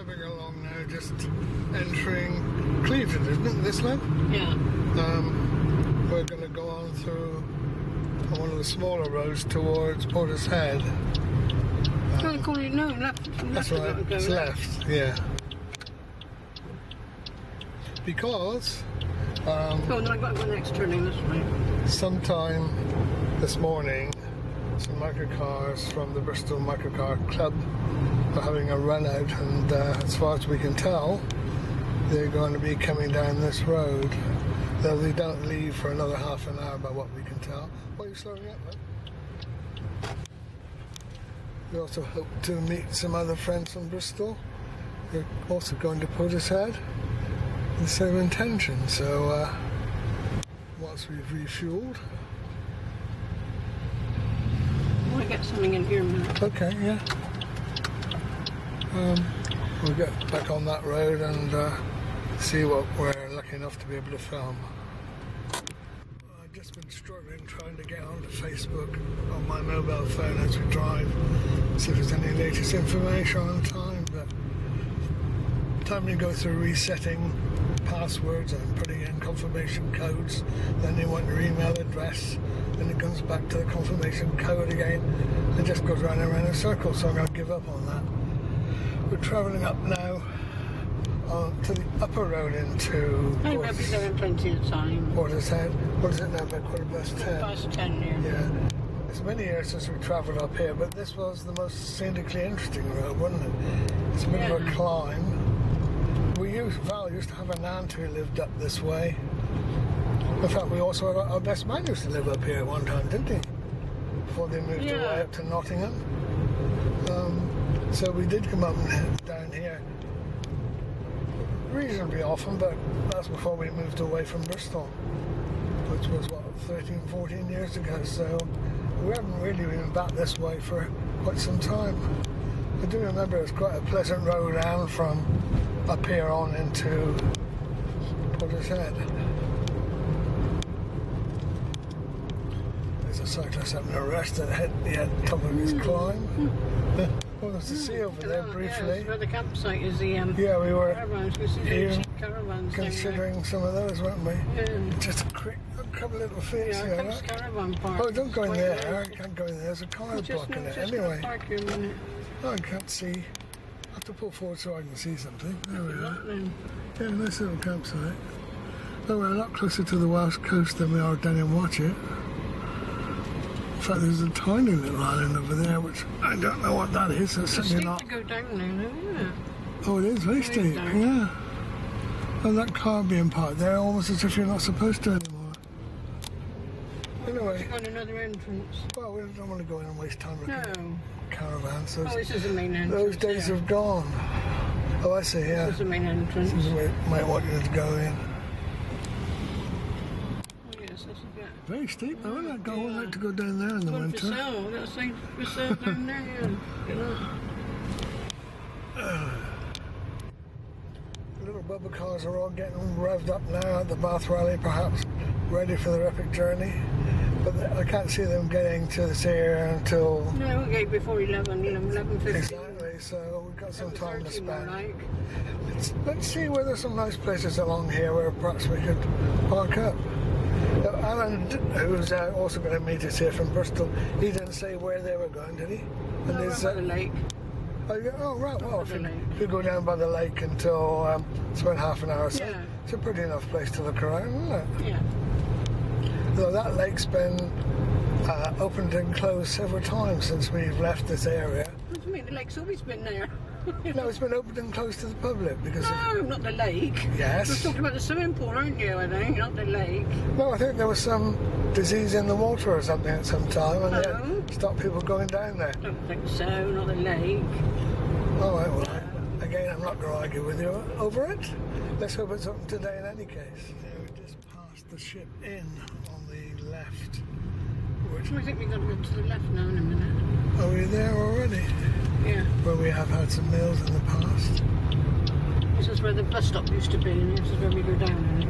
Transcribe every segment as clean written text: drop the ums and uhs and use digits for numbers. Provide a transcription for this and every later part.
travelling along now, just entering Clevedon, isn't it, this one? Yeah. We're going to go on through one of the smaller roads towards Portishead. No, left. That's right, it's left, yeah. Because oh, then I've got to go next turning this way. sometime this morning, some microcars from the Bristol Microcar Club are having a run out, and as far as we can tell, they're going to be coming down this road. Though they don't leave for another half an hour by what we can tell. Why are you slowing up, man? We also hope to meet some other friends from Bristol. They're also going to Portishead with the same intention. So once we've refueled. I want to get something in here a minute. Okay, yeah. We'll get back on that road and see what we're lucky enough to be able to film. I've just been struggling trying to get onto Facebook on my mobile phone as we drive, see if there's any latest information on time, but time you go through resetting passwords and putting in confirmation codes, then they want your email address, then it comes back to the confirmation code again. It just goes round and round in circles, so I'm going to give up on that. We're travelling up now to the upper road into I think we'll be there in plenty of time. Portishead. What is it now, about 10:15? Past 10, yeah. Yeah. It's many years since we travelled up here, but this was the most scenically interesting road, wasn't it? It's a bit of a climb. Val used to have an aunt who lived up this way. In fact, we also had our best man used to live up here at one time, didn't he? Before they moved away up to Nottingham. So we did come up and down here reasonably often, but that's before we moved away from Bristol, which was, what, 13, 14 years ago, so we haven't really been back this way for quite some time. I do remember it was quite a pleasant road round from up here on into Portishead. There's a cyclist having a rest at the top of his climb. Well, there's the sea over there briefly. Yeah, where the campsite is, the yeah, we were caravans. We see even caravans considering some of those, weren't we? Yeah. Just a couple little feet Yeah, here. right? Caravan park. Oh, don't go in Quite there. nice. I can't go in there. There's a car Just blocking it. just Anyway, park here a minute. oh, I can't see. I have to pull forward so I can see something. There we are. Then. Yeah, nice little campsite. Oh, we're a lot closer to the Welsh coast than we are down in Watchet. In fact, there's a tiny little island over there, which I don't know what that is. It's It's certainly steep not. to go down there, isn't it? Oh, it is very steep. down. Yeah. And that car being parked there, almost as if you're not supposed to anymore. Anyway, On another entrance. well, we don't want to go in and waste time looking No. at caravans. Oh, this is the main entrance. Those days yeah. have gone. Oh, I see. Yeah. This is the main entrance. This is where you might want you to go in. Oh, yes, that's a bit. Very steep, though, isn't it? I would like to go down there in the Good winter. for sale. That's like for sale down there, yeah. You know. The little bubble cars are all getting revved up now at the Bath Rally, perhaps ready for their epic journey. But I can't see them getting to this area until... No, we gave before 11:50. Exactly, so we've got some time to 11:30 more spend. like. Let's see whether there's some nice places along here where perhaps we could park up. Alan, who's also going to meet us here from Bristol, he didn't say where they were going, did he? And No, there's, by the lake. oh, right, well, if the lake. you go down by the lake until spend half an hour or so, Yeah. it's a pretty enough place to look around, isn't it? Yeah. Though that lake's been opened and closed several times since we've left this area. What do you mean? The lake's always been there. No, it's been opened and closed to the public because of... No, not the lake. Yes. You're talking about the swimming pool, aren't you, I think? Not the lake. No, I think there was some disease in the water or something at some time and Oh. they stopped people going down there. I don't think so, not the lake. All right, well, again, I'm not going to argue with you over it. Let's hope it's open today in any case. Yeah, we just passed the ship in on the left. Which, I think we've got to go to the left now in a minute. are we there already? Yeah. Where we have had some meals in the past. This is where the bus stop used to be, and this is where we go down.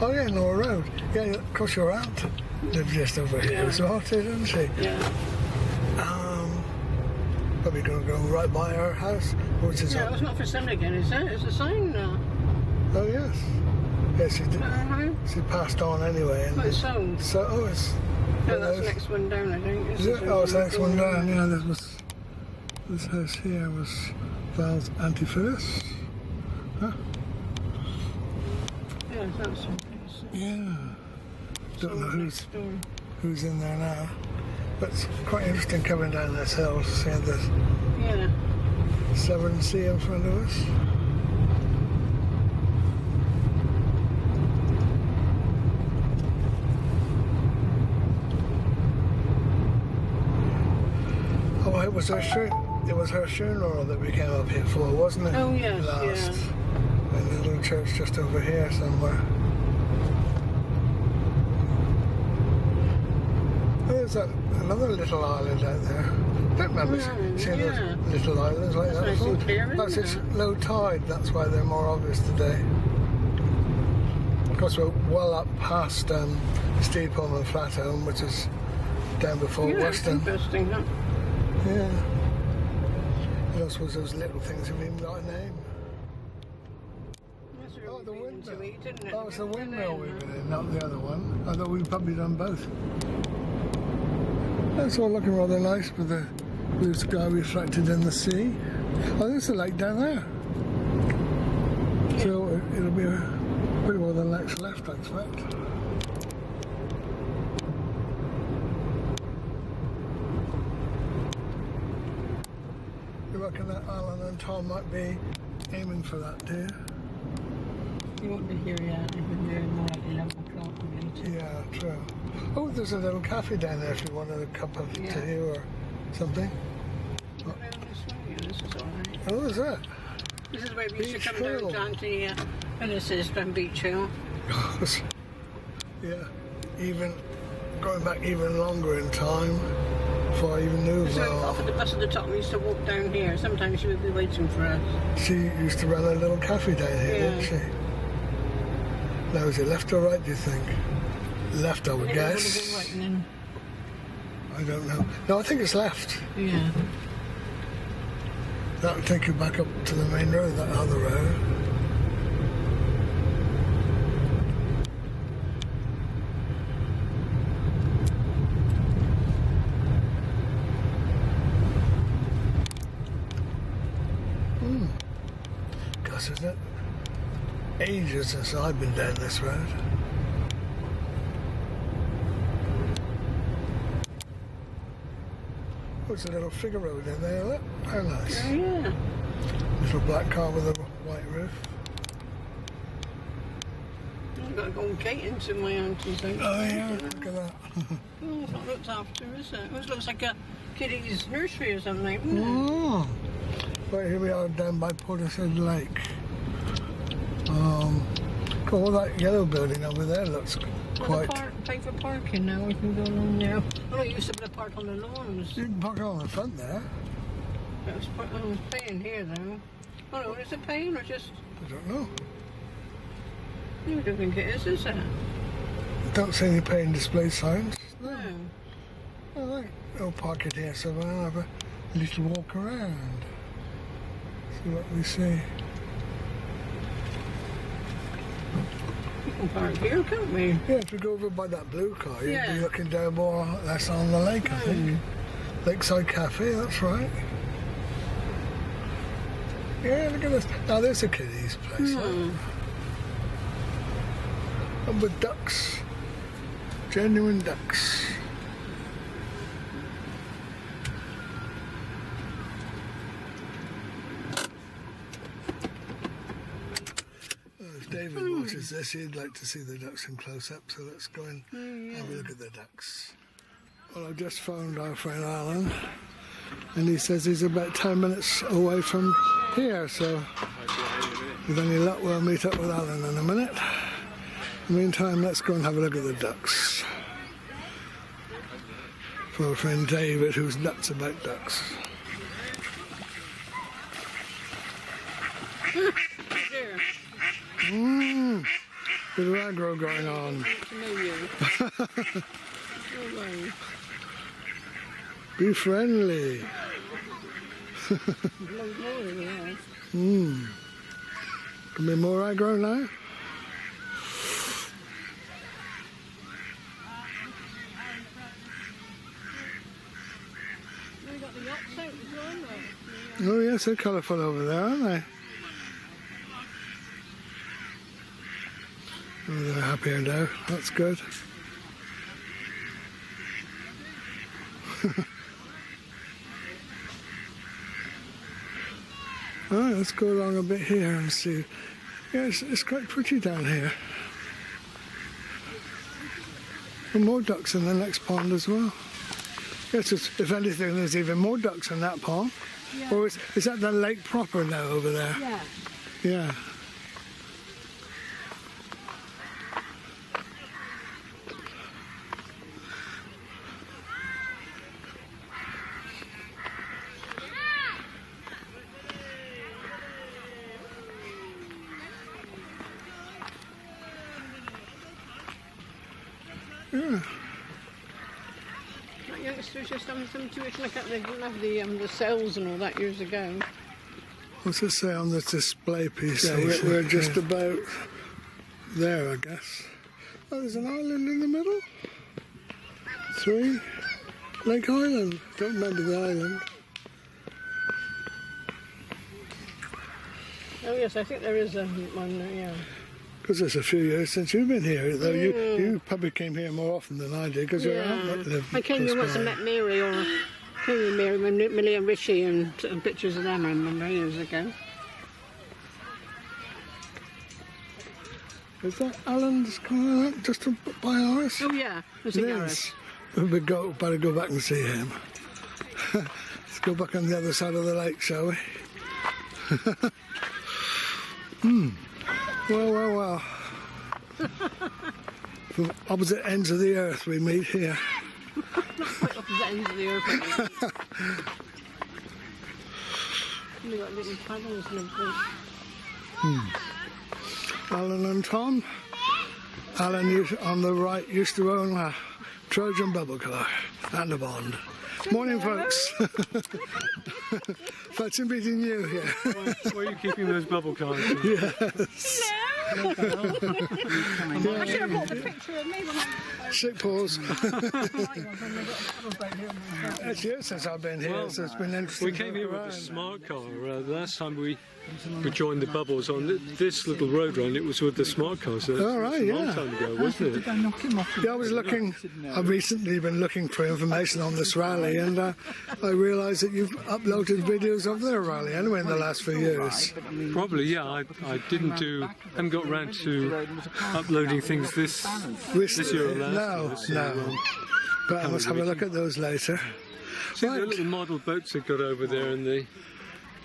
Oh yeah, Norah Road. Yeah, of course your aunt lived just over here as well, too, didn't she? Yeah. But probably going to go right by our house, which is Yeah, it's not for sale again, is it? It's a sign now. Oh yes, yes, she did. Uh-huh. She passed on anyway. And Oh, it's sold. so, oh, it's. No, that's the next one down, I think. Is it? Oh, it's the next one down. Yeah, this house here was Val's Antiphilus. Huh? Yeah, that's someplace. Yeah. Don't know who's in there now, but it's quite interesting coming down this hill, seeing the Severn Sea in front of us. Oh, it was her funeral that we came up here for, wasn't it? Oh yes, Last. In the little church just over here somewhere. Oh, there's another little island out there. I don't remember seeing those little islands like that before. That's it's low tide, that's why they're more obvious today. Of course, we're well up past Steepholm and Flatholm, which is down before Weston. Interesting, huh? Yeah. And I suppose those little things have even got a name. Oh, the windmill. Oh, it's the windmill we've been in, not the other one. I thought we'd probably done both. That's all looking rather nice with the blue sky reflected in the sea. Oh, there's a lake down there. So it'll be pretty well the next left, I expect. You reckon that Alan and Tom might be aiming for that, do you? You won't be here yet. You'll be here more like 11 o'clock later. Yeah, true. Oh, there's a little cafe down there if you wanted a cup of tea or something. Go down this way. This is all right. Oh, is that? This is where we used to Beach come Hill. down to the Phyllis's from Beach Hill. Yeah, even going back even longer in time before I even knew So Val. off at the bus at the top, we used to walk down here. Sometimes she would be waiting for us. She used to run a little cafe down here, didn't she? Now, is it left or right, do you think? Left, I would guess. Right, and then, I don't know. No, I think it's left. yeah. That would take you back up to the main road, that other road. Gosh, isn't it ages since I've been down this road? Oh, it's a little figure road in there, look. How nice. Oh, yeah. Little black car with a white roof. I've got a gold gate into my auntie's house. Oh yeah, look at that. Oh, it's not looked after, is it? It looks like a kiddie's nursery or something, doesn't it? Oh. Right, here we are down by Portishead Lake. All that yellow building over there looks quite... Pay for parking now, we can go along there. Oh, no, you used to be able to park on the lawns. You can park on the front there. I was paying here, though. Oh, no, is it paying or just... I don't know. You don't think it is it? Don't see any paying display signs. No. Oh, right. I'll park it here so we'll have a little walk around. See what we see. We can park here, can't we? Yeah, if we go over by that blue car, you'd Yeah. be looking down more. That's on the lake, I think. Lakeside Cafe, that's right. Yeah, look at this. Now there's a kiddie's place. Huh? And with ducks. Genuine ducks. If David watches this, he'd like to see the ducks in close up, so let's go and have a look at the ducks. Well, I've just phoned our friend Alan, and he says he's about 10 minutes away from here, so with any luck we'll meet up with Alan in a minute. In the meantime, let's go and have a look at the ducks. For our friend David, who's nuts about ducks. There. Bit of aggro going on. To know you. No way. Be friendly. Loads more in here. Can be more aggro now. We've got the yachts out as well, haven't we? Oh yes, they're colourful over there, aren't they? Oh, they're happier now. That's good. Alright, let's go along a bit here and see. Yeah, it's quite pretty down here. And more ducks in the next pond as well. Yes, if anything, there's even more ducks in that pond. Yeah. Or is that the lake proper now over there? Yeah. Yeah. Yeah. That youngsters just having some tuition. Look at they didn't have the cells and all that years ago. What's it say on the display piece? Yeah, we're just about there, I guess. Oh, there's an island in the middle. 3. Lake Island. Don't remember the island. Oh yes, I think there is one there, yeah. Because it's a few years since you've been here, though. You probably came here more often than I did, because you're out. I came here once and met Mary, came with Mary when Millie and Richie and took pictures of them, I remember, years ago. Is that Alan's car just by ours? Oh yeah, there's a garage. We better go back and see him. Let's go back on the other side of the lake, shall we? Well. From opposite ends of the earth we meet here. Not quite opposite ends of the earth. We've got little paddles and everything. Alan and Tom. Alan on the right used to own a Trojan bubble car and a Bond. Morning, folks. Fetching meeting you here. Where are you keeping those bubble cars? Yes. I should have brought the picture of me when I... Shake paws. It's years since I've been here, Well, so it's been interesting. We came here with a smart car. The last time we joined the bubbles on this little road run, it was with the smart car. So Oh, right, it's a long yeah. time ago, wasn't it? Yeah, I've recently been looking for information on this rally, and I realised that you've uploaded videos of the rally anyway in the last few years. Probably, yeah. I haven't got around to uploading things this year or last year. No. But I must have a look at those later. See the little model boats they've got over there, and the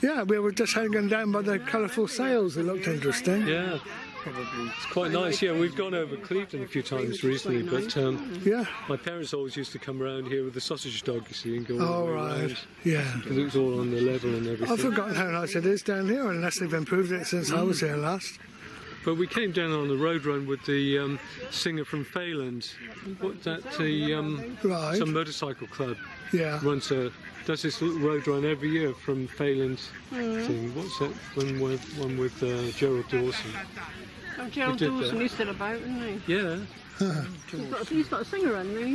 Yeah, we were just hanging down by the colourful sails. It looked interesting. yeah. It's quite nice. Yeah, we've gone over Clevedon a few times recently, but Yeah. my parents always used to come around here with the sausage dog, you see, and go all Oh, the way right. around. Yeah. Because it was all on the level and everything. I've forgotten how nice it is down here, unless they've improved it since I was here last. But we came down on the road run with the singer from Fayland. Right. Some motorcycle club Yeah. does this little road run every year from Fayland thing. What's that one with Gerald Dawson? Oh, Gerald did Dawson, that. he's still about, isn't he? Yeah. He's got a singer on there.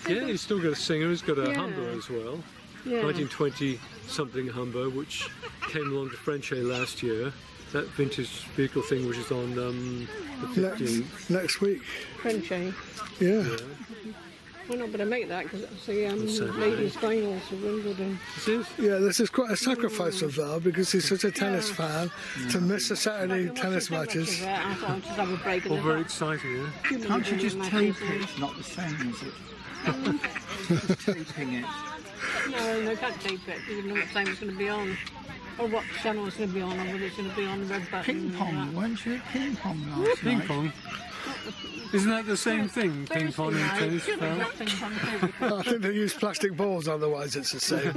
Yeah, he's still got a singer. He's got a Yeah. Humber as well. Yeah. 1920 something Humber, which came along to Frenchay last year. That vintage vehicle thing, which is on the 15th. Next week. Frenchay. Yeah. We're not going to make that because it's the Saturday. ladies' finals for Wimbledon. This is? Yeah, this is quite a sacrifice for Val because he's such a tennis fan to miss the Saturday tennis matches. I thought I'd just have a break in All the very back. exciting, yeah? Can't you just tape it? It's not the same, is it? Just taping it. No, can't tape it. You wouldn't know what time it's going to be on. Or what channel it's going to be on, or whether it's going to be on the red button. Ping pong, weren't you at ping pong last Ping night? pong. Isn't that the same thing? Ping pong and tennis? Should Val? have ping pong too. I think they use plastic balls, otherwise it's the same.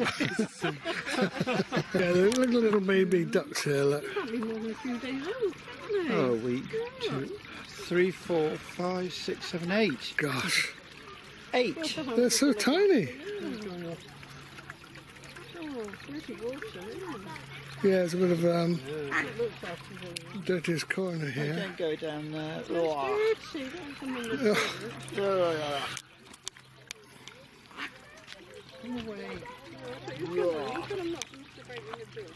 Yeah, the little baby ducks here, look. Can't be more than a few days old, isn't it? Oh, a week, 2, 3, 4, 5, 6, 7, 8. Gosh, 8. they're so tiny. Oh, dirty water, isn't it? Yeah, it's a bit of It looks after the... dirtiest corner here. Don't go down there. It's dirty, don't come in the toilet. Come away. You could have not masturbating in the door.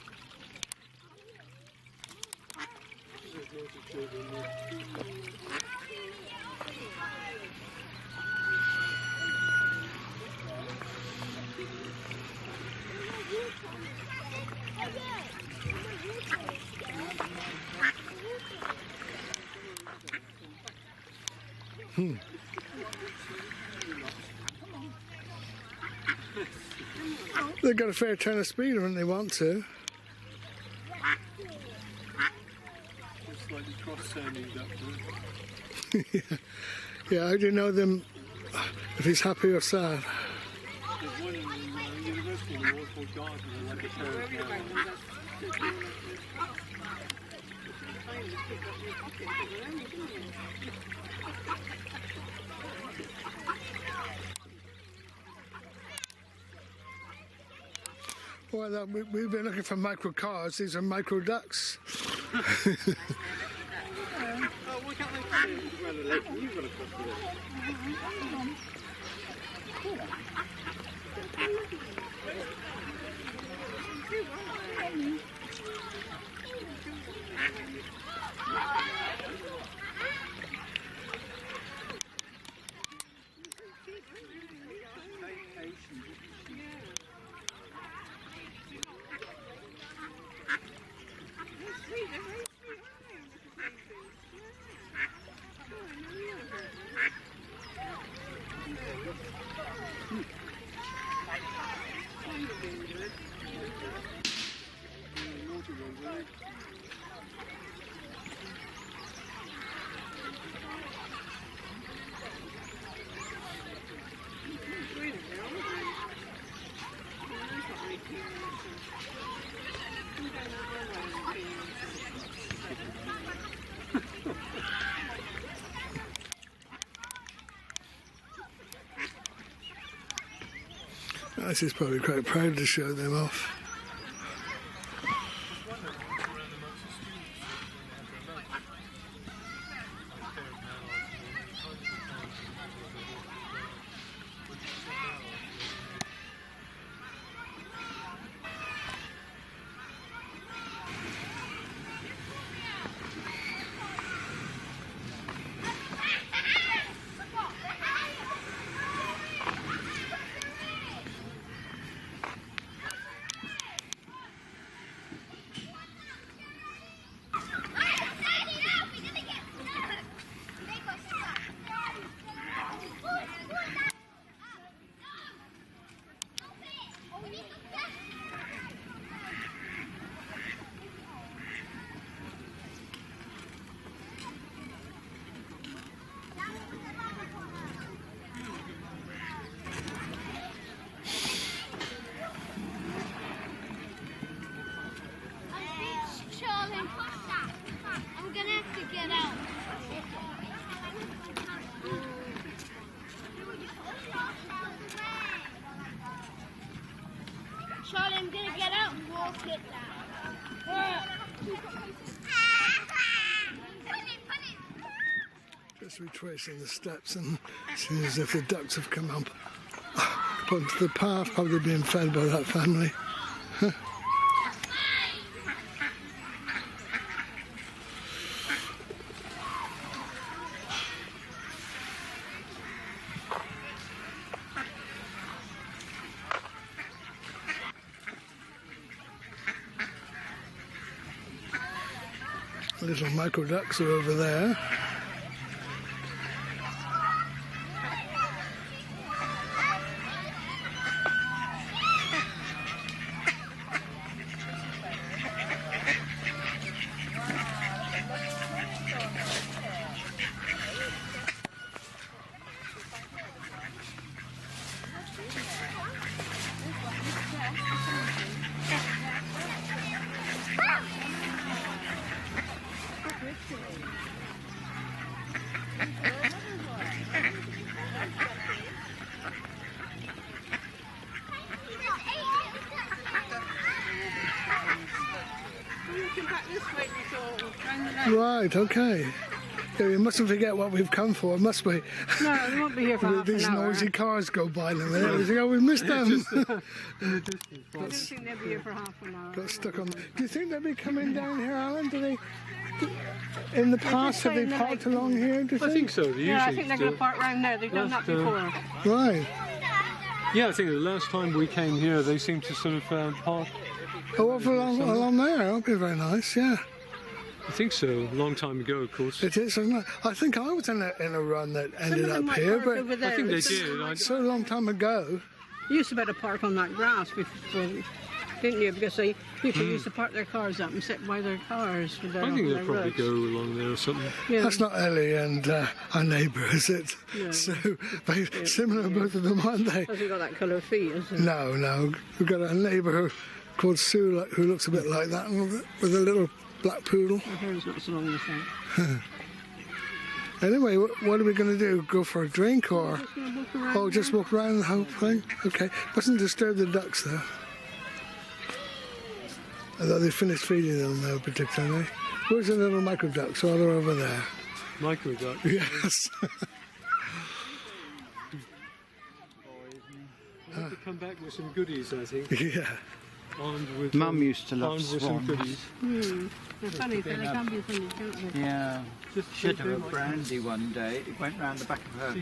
They've got a fair turn of speed when they want to. Slightly cross-sounding that. Yeah, how do you know them if he's happy or sad? There's one in the university in the Waterford Garden, like a pair of Well, we've been looking for microcars. These are micro ducks. why can't they see around the lake? You've got to cross the lake. This is probably quite proud to show them off. I'm gonna have to get out. Charlie, I'm gonna get out and walk it down. Just retracing the steps and seeing as if the ducks have come up onto the path, probably being fed by that family. Little micro ducks are over there. Right, okay. Yeah, we mustn't forget what we've come for, must we? No, they won't be here for half These an hour. noisy cars go by in there. We think, oh, we missed them. In the distance. I don't think they'll be here for half an hour. Got stuck on. Do you think they'll be coming down here, Alan? Do they? In the past, have they saying that parked along here? Do you I think so. They Yeah, I usually think they're do. going to park round there. They've done that before. Right. Yeah, I think the last time we came here, they seemed to sort of park. Oh, over along there. That'll be very nice. Yeah, I think so. A long time ago, of course. it is, isn't it? I think I was in a run that ended Some of them up might here, park but over there. I think they It's did. so long time ago. You used to better park on that grass before, didn't you? Because people used to park their cars up and sit by their cars. With their, I think on they'll their probably roads. go along there or something. Yeah. That's not Ellie and our neighbour, is it? No. So very similar, both of them, aren't they? Hasn't got that colour feet, has it? No, no. We've got a neighbour called Sue who looks a bit like that, with a little black poodle. Hers not so long the same. Anyway, what are we going to do? Go for a drink or? Just gonna walk around. Oh, just walk around the whole thing? Okay. Mustn't disturb the ducks though. I thought they finished feeding them though, particularly. Where's the little micro ducks? Oh, they're over there. Micro duck. Yes. We'll have to come back with some goodies, I think. Yeah. Armed with. Mum used to love armed with some swans. goodies. They're funny, they can be funny, can't they? Yeah. Just She had take her them. brandy one day. It went round the back of her,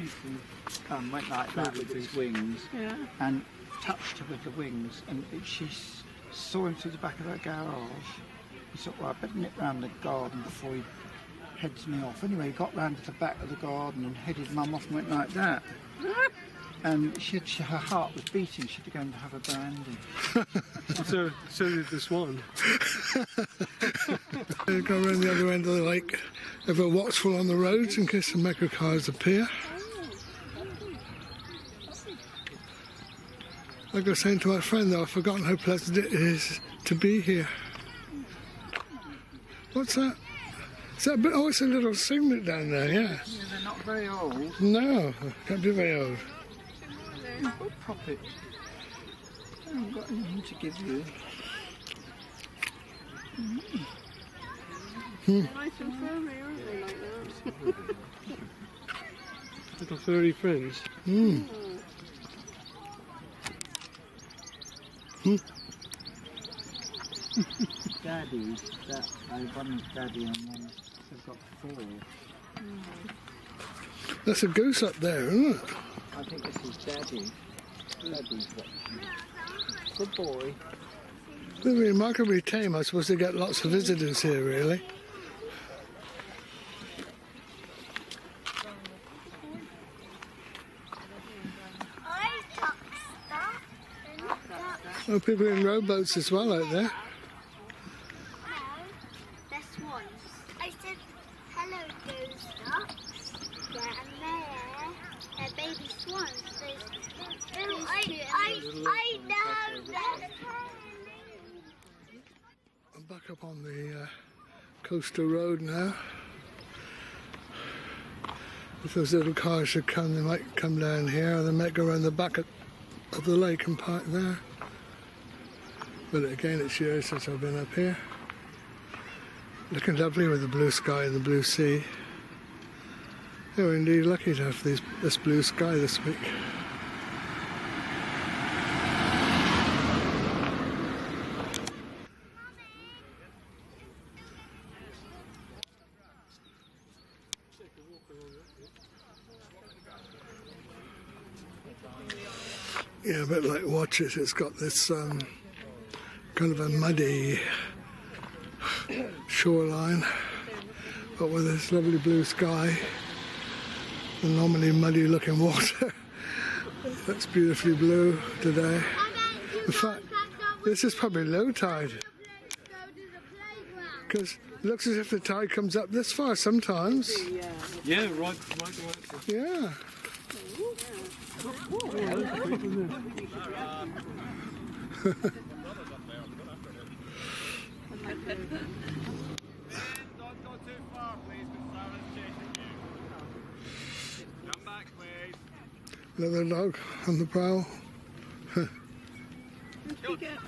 went like that with its wings, Yeah. and touched her with the wings, and she saw him through the back of her garage. He thought, well, I better nip round the garden before he heads me off. Anyway, he got round to the back of the garden and headed Mum off and went like that. And her heart was beating. She'd go and have a brandy. So did the swan. We'll go around the other end of the lake. Ever watchful on the roads in case the microcars appear. Like I was saying to my friend though, I've forgotten how pleasant it is to be here. What's that? Is that a bit? Oh, it's a little cygnet down there, yeah. Yeah, they're not very old. No, can't be very old. Oh, pop it. I haven't got anything to give you. Nice and firmy, aren't they, like that? Little furry friends. Daddies, one's daddy and one, they've got 4. That's a goose up there, isn't it? I think this is daddy. Daddy's watching. Good boy. They're remarkably tame. I suppose they get lots of visitors here, really. I got stuck. Oh, people in rowboats as well out there. No, they're swans. I said, hello, those ducks. Yeah, and they're baby swans. I know that. I'm back up on the coastal road now. If those little cars should come, they might come down here, or they might go around the back of the lake and park there. But again, it's years since I've been up here. Looking lovely with the blue sky and the blue sea. Yeah, we're indeed lucky to have this blue sky this week. Yeah, a bit like Watches. It's got this kind of a muddy shoreline, but with this lovely blue sky and normally muddy looking water. That's beautifully blue today. In fact, this is probably low tide, because it looks as if the tide comes up this far sometimes. Yeah, right. Yeah. Don't go too far, please, because Sarah's chasing you. Come back, please. Another dog on the prowl. Go, Dick.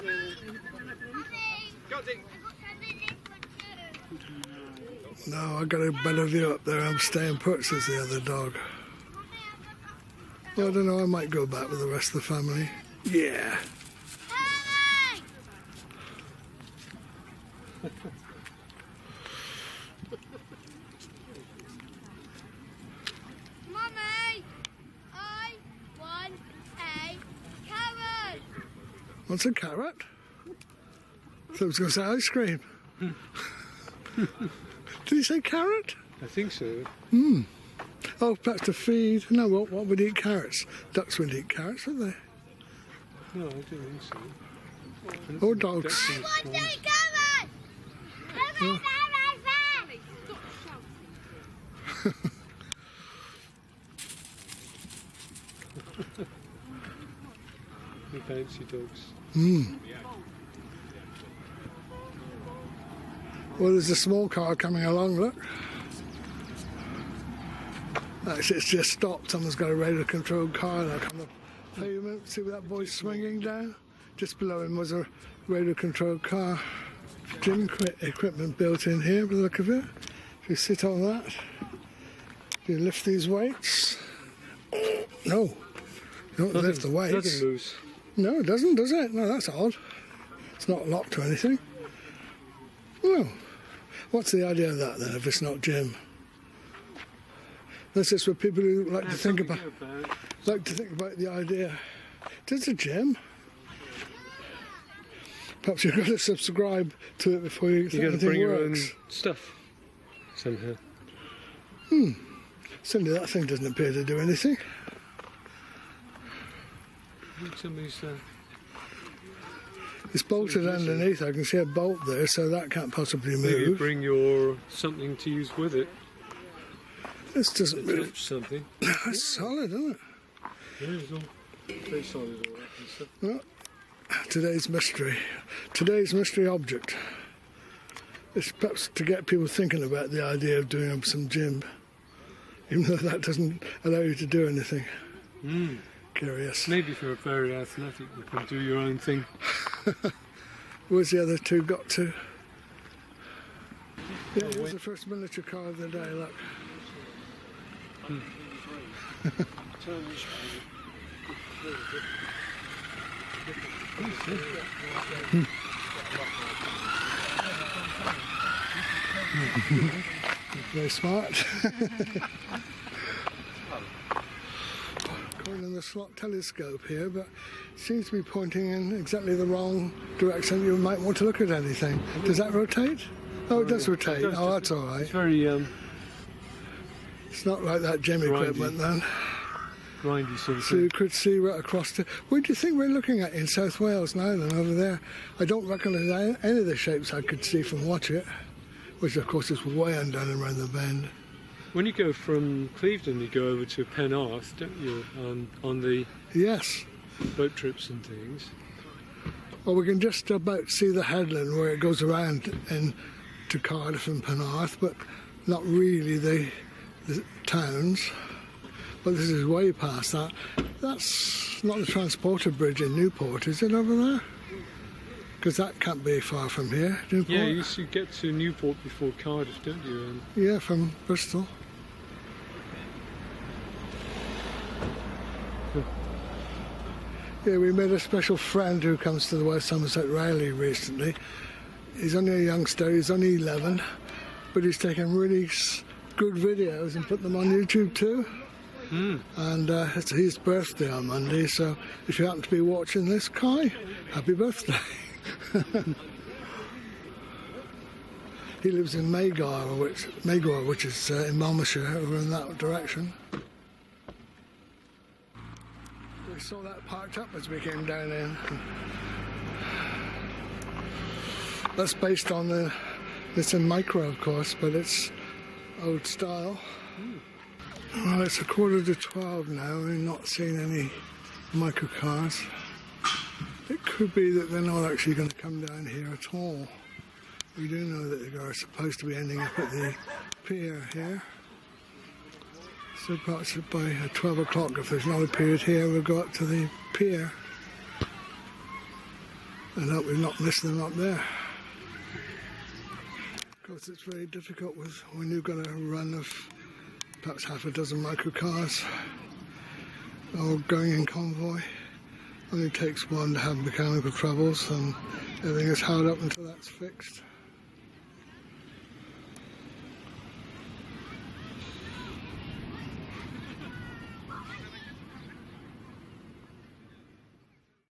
No, I got a better view up there. I'm staying put, says the other dog. Well, I don't know, I might go back with the rest of the family. Yeah. Hey! Mummy, I want a carrot. What's a carrot? I thought I was going to say ice cream. Did he say carrot? I think so. Oh, perhaps to feed. No, what would eat carrots? Ducks would eat carrots, would they? No, I don't think so. Or dogs. Ducks I in want the a carrot. The fancy dogs. Well, there's a small car coming along, look. Actually, it's just stopped. Someone's got a radio-controlled car like on the pavement. See where that boy's swinging down? Just below him was a radio-controlled car. Gym equipment built in here, by the look of it. If you sit on that, you lift these weights. No, you don't lift the weights. Nothing moves. No, it doesn't, does it? No, that's odd. It's not locked or anything. Well, what's the idea of that then, if it's not gym? That's just for people who like to think about the idea. There's a gym. Perhaps you've got to subscribe to it before you think You got to anything bring your own works. stuff somehow. Certainly that thing doesn't appear to do anything. I think somebody's It's bolted underneath. I can see a bolt there, so that can't possibly maybe move. bring your something to use with it. This doesn't move. Attach something. That's solid, isn't it? Yeah, it's all very solid all that and stuff. Well, today's mystery. Today's mystery object. It's perhaps to get people thinking about the idea of doing some gym, even though that doesn't allow you to do anything. Curious. Maybe if you're very athletic, you can do your own thing. Where's the other two got to? Yeah, here's the first miniature car of the day, look. Very smart. Calling in the slot telescope here, but it seems to be pointing in exactly the wrong direction. You might want to look at anything. Does that rotate? Oh, it does rotate. It does, Oh, that's all right. It's very It's not like that gym equipment then. grindy sort of So you thing. could see right across the... What do you think we're looking at in South Wales now then, over there? I don't recognise any of the shapes I could see from watch it, which of course is way undone around the bend. When you go from Clevedon, you go over to Penarth, don't you? On the Yes. boat trips and things. Well, we can just about see the headland where it goes around to Cardiff and Penarth, but not really the towns. But this is way past that. That's not the transporter bridge in Newport, is it, over there? Because that can't be far from here, Newport. Yeah, you get to Newport before Cardiff, don't you? Yeah, from Bristol. Yeah, we made a special friend who comes to the West Somerset Rally recently. He's only a youngster, he's only 11, but he's taken really good videos and put them on YouTube too. And it's his birthday on Monday, so if you happen to be watching this, Kai, happy birthday. He lives in Magor, which is in Monmouthshire, over in that direction. We saw that parked up as we came down in. That's based on it's in micro, of course, but it's old style. Well, it's 11:45 now. We've not seen any microcars. It could be that they're not actually going to come down here at all. We do know that they are supposed to be ending up at the pier here. So perhaps by 12 o'clock, if there's not a pier here, we'll go up to the pier. And hope we've not missed them up there. Of course, it's very difficult when you've got a run of perhaps half a dozen microcars all going in convoy. Only takes one to have mechanical troubles, and everything is held up until that's fixed.